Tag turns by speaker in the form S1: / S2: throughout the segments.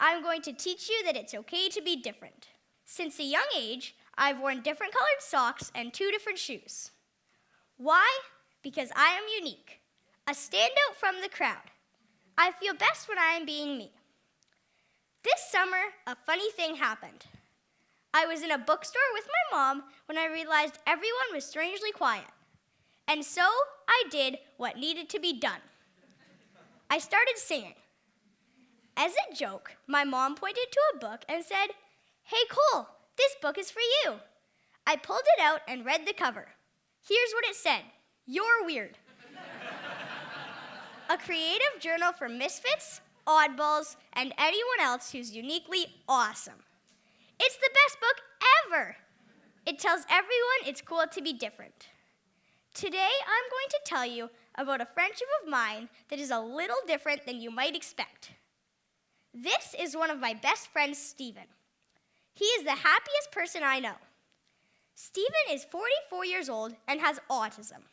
S1: I'm going to teach you that it's okay to be different. Since a young age, I've worn different colored socks and 2 different shoes. Why? Because I am unique, a standout from the crowd. I feel best when I am being me. This summer, a funny thing happened. I was in a bookstore with my mom when I realized everyone was strangely quiet. And so I did what needed to be done. I started singing. As a joke, my mom pointed to a book and said, "Hey, Cole, this book is for you." I pulled it out and read the cover. Here's what it said: "You're weird." A creative journal for misfits, oddballs, and anyone else who's uniquely awesome. It's the best book ever. It tells everyone it's cool to be different. Today, I'm going to tell you about a friendship of mine that is a little different than you might expect. This is one of my best friends, Stephen. He is the happiest person I know. Stephen is 44 years old and has autism.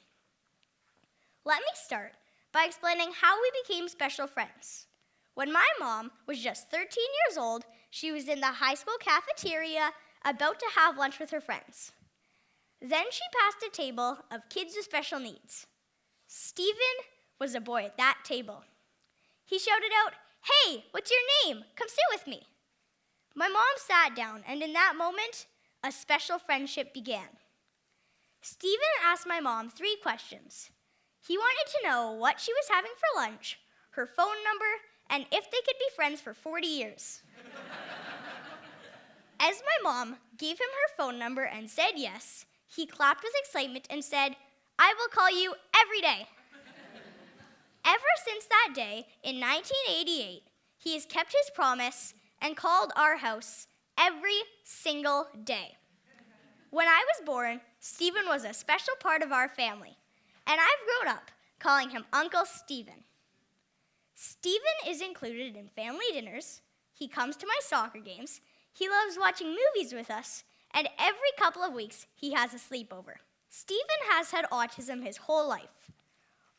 S1: Let me start by explaining how we became special friends. When my mom was just 13 years old, she was in the high school cafeteria about to have lunch with her friends. Then she passed a table of kids with special needs. Stephen was a boy at that table. He shouted out, "Hey, what's your name? Come sit with me." My mom sat down, and in that moment, a special friendship began. Stephen asked my mom 3 questions. He wanted to know what she was having for lunch, her phone number, and if they could be friends for 40 years. As my mom gave him her phone number and said yes, he clapped with excitement and said, "I will call you every day." Ever since that day, in 1988, he has kept his promise and called our house every single day. When I was born, Stephen was a special part of our family, and I've grown up calling him Uncle Stephen. Stephen is included in family dinners, he comes to my soccer games, he loves watching movies with us, and every couple of weeks he has a sleepover. Stephen has had autism his whole life.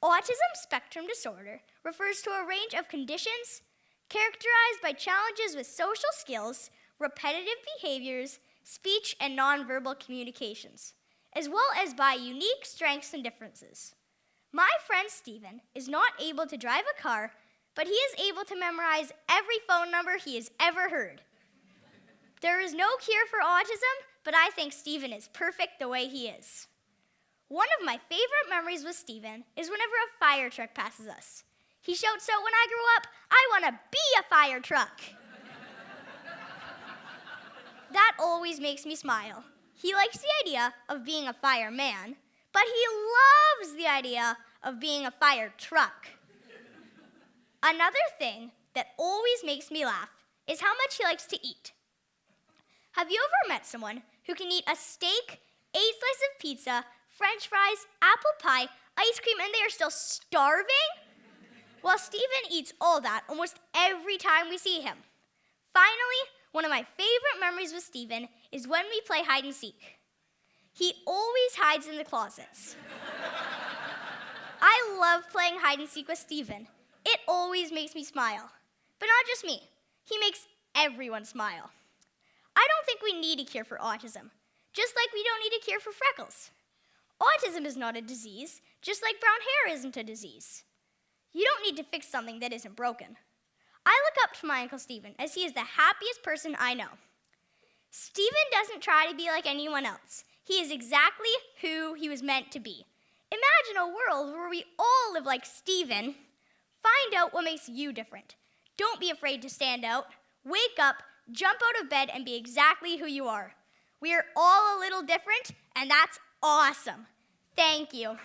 S1: Autism spectrum disorder refers to a range of conditions characterized by challenges with social skills, repetitive behaviors, speech and nonverbal communications, as well as by unique strengths and differences. My friend Stephen is not able to drive a car, but he is able to memorize every phone number he has ever heard. There is no cure for autism, but I think Stephen is perfect the way he is. One of my favorite memories with Stephen is whenever a fire truck passes us. He shouts out, "When I grow up, I want to be a fire truck." That always makes me smile. He likes the idea of being a fireman, but he loves the idea of being a fire truck. Another thing that always makes me laugh is how much he likes to eat. Have you ever met someone who can eat a steak, 8 slices of pizza, French fries, apple pie, ice cream, and they are still starving? Well, Stephen eats all that almost every time we see him. Finally, one of my favorite memories with Stephen is when we play hide and seek. He always hides in the closets. I love playing hide and seek with Stephen. It always makes me smile. But not just me. He makes everyone smile. I don't think we need a cure for autism, just like we don't need a cure for freckles. Autism is not a disease, just like brown hair isn't a disease. You don't need to fix something that isn't broken. I look up to my Uncle Stephen as he is the happiest person I know. Stephen doesn't try to be like anyone else. He is exactly who he was meant to be. Imagine a world where we all live like Stephen. Find out what makes you different. Don't be afraid to stand out. Wake up, jump out of bed, and be exactly who you are. We are all a little different, and that's awesome. Thank you.